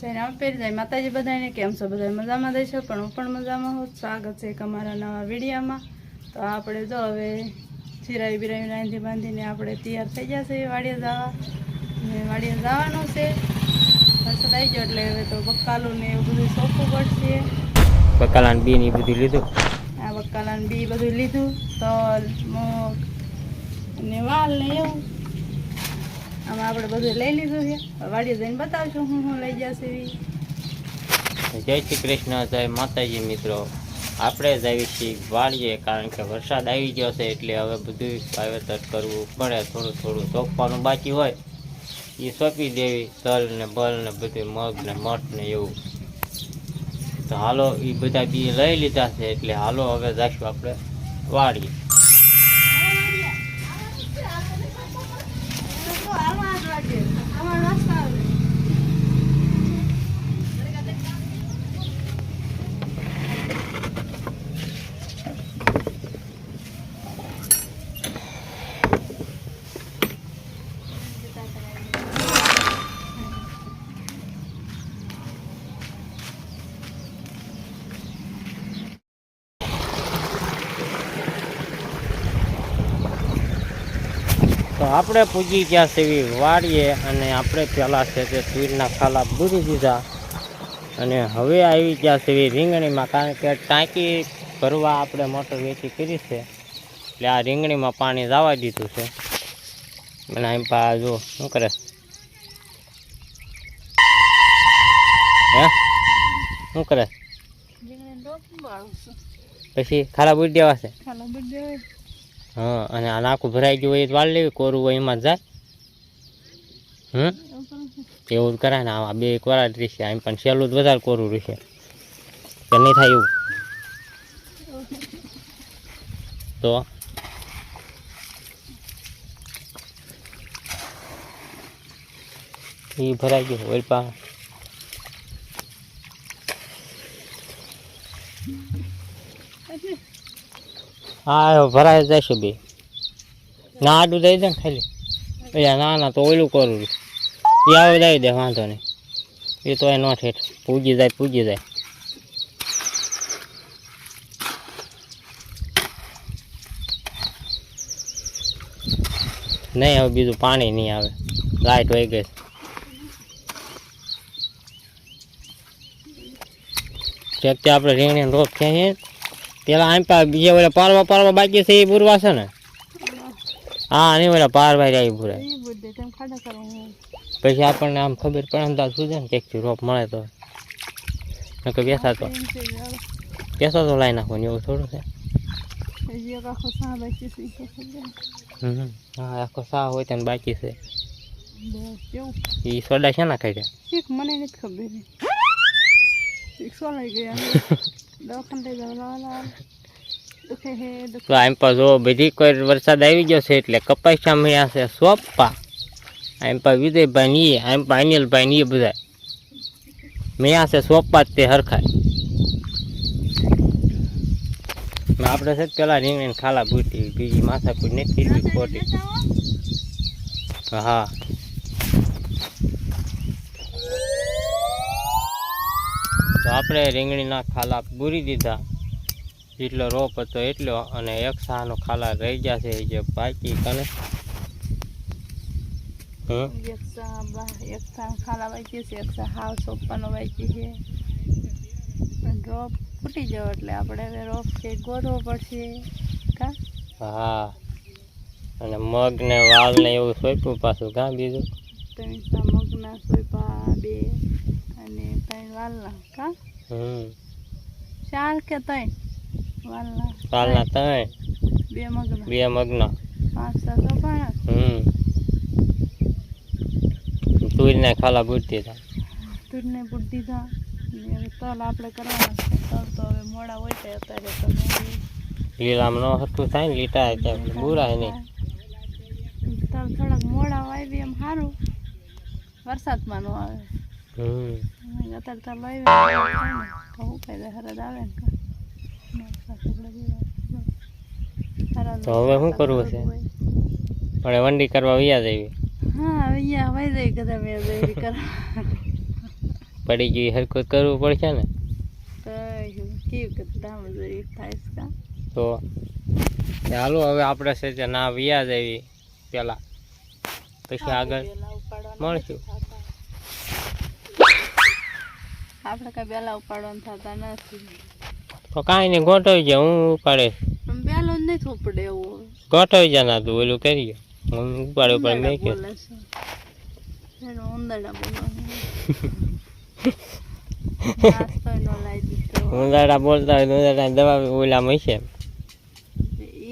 જઈને આમ પહેરી જાય માતાજી બધાને કેમ છો બધા મજામાં દેશો પણ હું પણ મજામાં હોઉં સ્વાગત છે એક અમારા નવા વિડીયોમાં તો આપણે જો હવે ચિરાઈ બિરાઈ રાંધી બાંધીને આપણે તૈયાર થઈ જશે વાડીએ જવા અને વાડીએ જવાનું છે વરસાદ આવી ગયો એટલે હવે તો બકાલું ને એવું બધું સોંપવું પડશે બકાલા બી ને બધું લીધું આ બકાલાને બી બધું લીધું તલ મગ અને વાલ ને એવું આમાં આપણે બધું લઈ લીધું છે વાડીએ જઈને બતાવશું હું લઈ જશે એવી જય શ્રી કૃષ્ણ જય માતાજી મિત્રો આપણે જ આવી છીએ વાળીએ કારણ કે વરસાદ આવી ગયો છે એટલે હવે બધું વાવેતર કરવું પડે થોડું થોડું સોંપવાનું બાકી હોય એ સોંપી દેવી તલ ને બલ ને બધું મગ ને મઠ ને એવું તો હાલો એ બધા બી લઈ લીધા છે એટલે હાલો હવે જઈશું આપણે વાળીએ તો આપણે પૂજી ગયા સેવી વાળીએ અને આપણે પહેલાં છે તે તુરના ખાલા બૂરી દીધા અને હવે આવી ગયા સેવી રીંગણીમાં કારણ કે ટાંકી ભરવા આપણે મોટર વેચી કરી છે એટલે આ રીંગણીમાં પાણી જવા દીધું છે અને એમ પા જો શું કરે હે શું કરે પછી ખાલા બૂરી દેવા છે હા અને આ નાખું ભરાઈ ગયું હોય વાળ લેવી કોરું હોય એમાં જાય એવું જ કરાય ને આમાં બે કોરા રહેશે એમ પણ સહેલું જ વધારે કોરું રહેશે કે નહીં થાય એવું તો એ ભરાઈ ગયું ઓલ પા હા ભરાઈ જશે બે ના આડું દઈ દે ને ખાલી અહીંયા ના ના તો ઓલું કરું એ આવે દઈ દે વાંધો નહીં એ તો એ નો ઠેઠ પૂજી જાય નહીં હવે બીજું પાણી નહીં આવે લાઈટ વહી ગઈ છે આપણે રીંગણી રોપ ક્યાં પેલા આમ પા બીજા ઓલા પારવા બાકી છે એ પૂરવા છે ને હા નહીં ઓલા પારવા આવી પૂરાય પછી આપણને આમ ખબર પડે અંદાજ શું છે ને ક્યાંક રોપ મળે તો બેસા તો લાઈ નાખો ને એવું થોડું છે હા આખો સા હોય ત્યાં બાકી છે એ સોડા છે ને ખાઈ મને નથી ખબર તો આમ પર જો બધી કોઈ વરસાદ આવી ગયો છે એટલે કપાસા મળ્યા છે સોંપા આમ પર વિજયભાઈ ને આમ પર અનિલભાઈ ને એ બધા મળ્યા છે સોંપા તે હરખાય આપણે છે પેલા રીંગણી ખાલા બૂટી બીજી માથાકૂટ નથી ખોટી હા તો આપણે રીંગણીના ખાલા બૂરી દીધા જેટલો રોપ હતો એટલો અને એક સાનો ખાલા રહી ગયા છે જે બાકી કને ખાલા વાંચી છે એક હાવ સોંપવાનો વાંચી છે રોપ ફૂટી જાવ એટલે આપણે હવે રોપ છે ગોરવો પડશે કા હા અને મગ ને વાલ ને એવું સોંપ્યું પાછું કા બીજું 3 મગના સોંપા 2 અને 3 વાલના કા 4 કે 3 વાલના 3 2 મગના 5 સોંપા તુરના ખાલા બૂટ દીધા તલ આપણે કરવાના છે તલ તો હવે મોડા હોય છે અત્યારે તો લીલામ ન હતું થાય ને લીટા ત્યાં બુરાય નહીં તલ થોડાક મોડા વાવી એમ સારું વરસાદમાં ન આવે અત્યારે તલ વાવી હું કઈ હરદ આવે ને તો હવે શું કરવું છે પણ વંડી કરવા વૈયા જઈએ હા વૈયા વહી જાય કદા મેં જઈ કરવા પડી ગયું હરખું કરવું પડશે ને તો કેવું કે ધામજોરી થાય છે કાં તો ચાલો હવે આપણે છે તે ના વ્યાજ આવી પેલા પછી આગળ મળશું. આપણે કઈ બેલા ઉપાડવાનું થતા નથી. તો કાંઈ નહીં ગોઠવી જાય હું ઉપાડે પણ બેલો જ નહીં થોપડે એવું ગોઠવી જા ના તું ઓલું કરીએ હું ઉપાડે ઉપર મેં કે બોલે છે એનો ઉંદરડા બોલવાનું નાસ્તો નો લાવી દીધો ઉંદાડા બોલતા હોય ઉંદાડા દવા ઓલા મળશે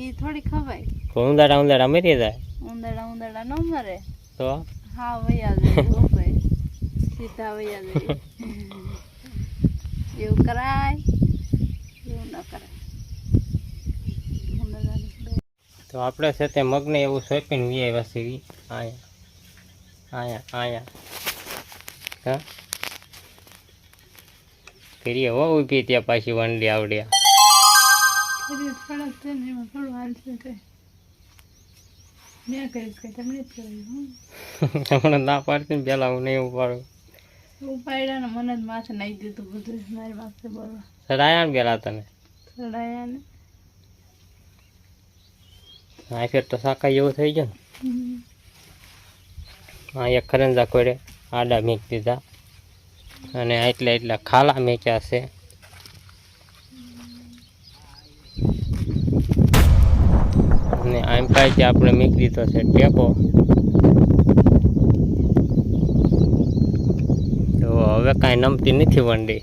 ઈ થોડી ખવાય. ઉંદાડા મરી જાય ઉંદરડા ન મરે તો હા વૈયા જાય ભાઈ સીધા વૈયા જાય એવું કરાય એવું ન કરાય. તો આપણે છે તે મગને એવું સોંપીને વી વસી અહીંયા હા કરીએ હો ઊભી ત્યાં પાછી વંડી આવડ્યા હમણાં ના પાડતી ને પેલા હું નહીં ઉપાડું ઉપાડ્યા ને મને જ માથે નાખી દીધું બધું મારી માથે બોલવા સડાયા ને પેલા તને ચડાયા ને આ ફેર તો શાકા જેવું થઈ ગયું ને આ એક ખરંજા કોડે આડા મેક દીધા અને એટલા ખાલા મેક્યા છે. અને આમ કાંઈ આપણે મેક દીધો છે ટેપો. તો હવે કાંઈ નમતી નથી વંડી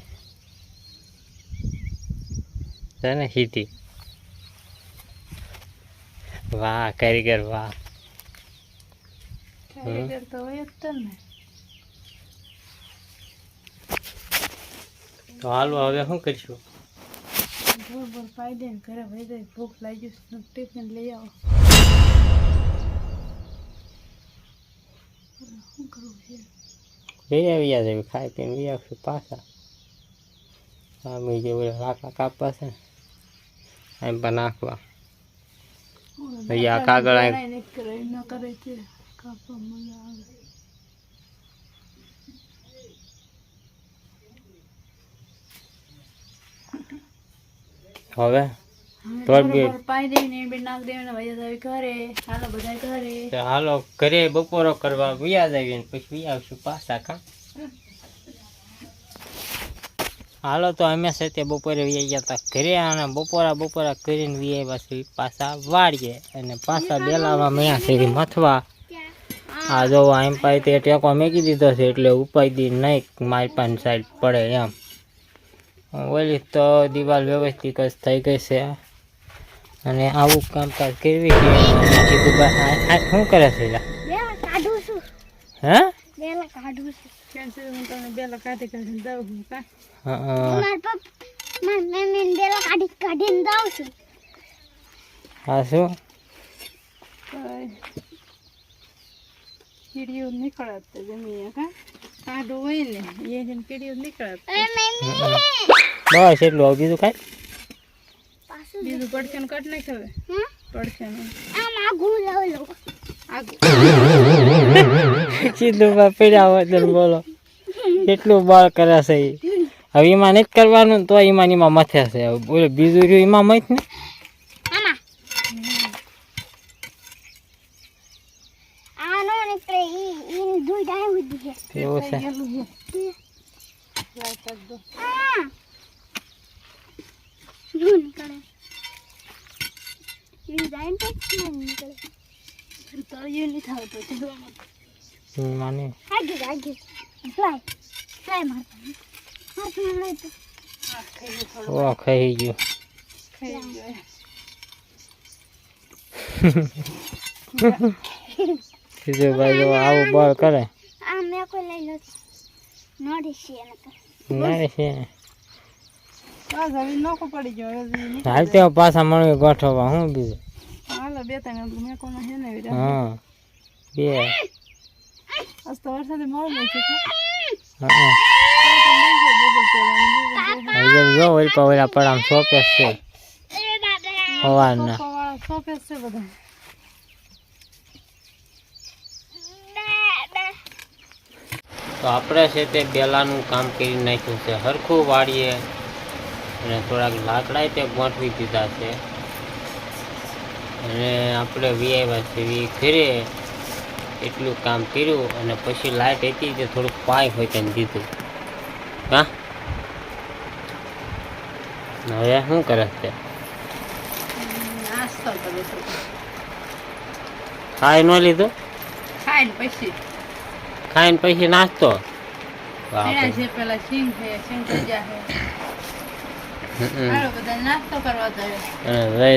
છે ને સીધી. વાહ કારીગર વાહ. કારીગર તો હોય જ તો ને. તો હાલો હવે શું કરશું બોર પાઈ દે ને ઘરે ભાઈ જાય ભૂખ લાગી છે ટિફિન લઈ આવો. શું કરવું છે લઈ આવી જાય ખાઈ પીને લઈ આવશું પાછા. આમ જે લાકડા કાપવા છે એમ પણ નાખવા અહીંયા કાગળ ન કરે છે કાપવા મજા આવે. હવે પાઈ દઈને બે નાખ દેવાના ભાઈ જાય ઘરે. હાલો બધા ઘરે હાલો ઘરે બપોરો કરવા વ્યાજ આવીને પછી વી આવશું પાછા કા. હાલો તો અમે છે તે બપોરે વી ગયા હતા ઘરે અને બપોરા કરીને વી આવ્યા છે પાછા વાળીએ અને પાછા બેલાવા મળ્યા છે મથવા. આ જો એમ પાઈ તે ટેકો મેકી દીધો છે એટલે ઉપાય દી નહીં મારી પાસે સાઈડ પડે એમ. ઓલી તો દિવાલ વ્યવસ્થિત જ થઈ ગઈ છે અને આવું કામકાજ કરવી છે. શું કરે છે હે બેલા કાઢી કાઢીને દઉં કા. હા શું કીડીઓ નીકળત જમીએ કા કાઢું હોય ને એ જેમ કીડીઓ નીકળત બસ એટલું બીજું કાંઈ બીજું પડખે ને કટ નહીં ખવે પડખે સીધું પીડા હોય બોલો એટલું બળ કરે છે હવે એમાં નથી કરવાનું તો એમાં મથે છે. બોલો બીજું રહ્યું એમાં મત ને એવું છે. માને ઓ ખાઈ ગયું કીધું ભાઈ જો આવું બળ કરે પડી ગયો હાલ તે પાછા મળે ગોઠવવા હું બીજું હાલો બે ત્રણ મેં કોનો છે ને હા બે આજ તો વરસાદ મોડું નહીં છે જો ઓલ પવડા પડામ સોપે છે હવારના સોપે છે બધા. તો આપણે છે તે બેલાનું કામ કરી નાખ્યું છે હરખું વાળીએ અને થોડાક લાકડા તે ગોઠવી દીધા છે અને આપણે વીઆવ્યા છે વી ઘરે એટલું કામ કર્યું અને પછી લાઇટ હતી તે થોડુંક પાઇપ હોય તેને દીધું હા હવે શું કરે છે નાસ્તો કરું છું ખાઈ ન લીધું ખાઈને પછી ખાઈને પછી નાસ્તો એના છે પેલા સિંગ છે સિંગ થઈ જાય હાલો બધા નાસ્તો કરવા જાય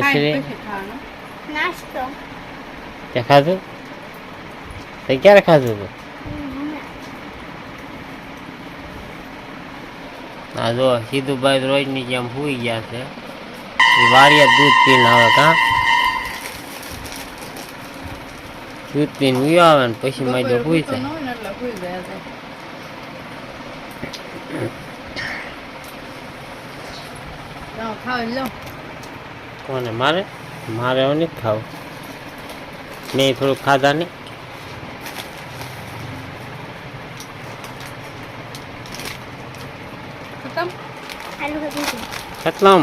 ખાઈને પછી ખાવાનું નાસ્તો તે ખાધું તે ક્યારે ખાધું તું હા જો સીધુભાઈ રોજની જેમ સુઈ ગયા છે એ વાડિયા દૂધ પીને આવે કાં દૂધ પીને ઉયો આવે ને પછી મારી જો સુઈ જાય એટલે સુઈ ગયા છે ખાવ લો કોને મારે મારે હવે નથી ખાવું મેં થોડુંક ખાધા નહીં ખતમ ખતમ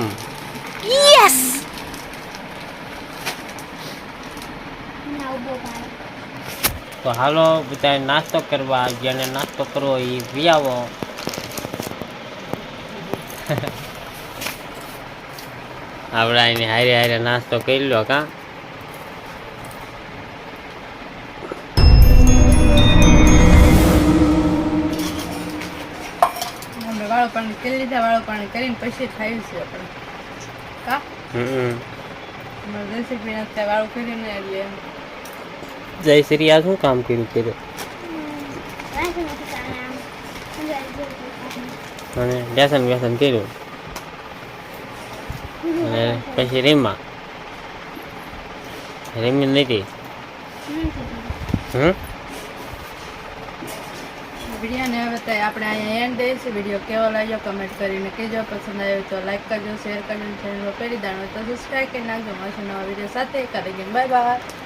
યસ તો હાલો બધા નાસ્તો કરવા જેને નાસ્તો કરવો એ પી આવો આપણા એને હારે હારે નાસ્તો કરી લો કાં વાળું પાણી કરી લીધા વાળું પાણી કરીને પછી ખાયું છે આપણે કા અમારે રેસીપી નથી વાળું કરીને એટલે જય શ્રી આ શું કામ કર્યું અને લેસન વેસન કર્યું અને પછી રમી નથી વિડીયોને હવે તો આપણે અહીંયા એન્ડ દઈશું વિડીયો કેવો લાગ્યો કમેન્ટ કરીને કહેજો પસંદ આવ્યો તો લાઈક કરજો શેર કરજો ચેનલ પર પહેલી દાણ હોય તો સબસ્ક્રાઈબ કરી નાખજો મળશું નવા વિડીયો સાથે કરી બાય બાય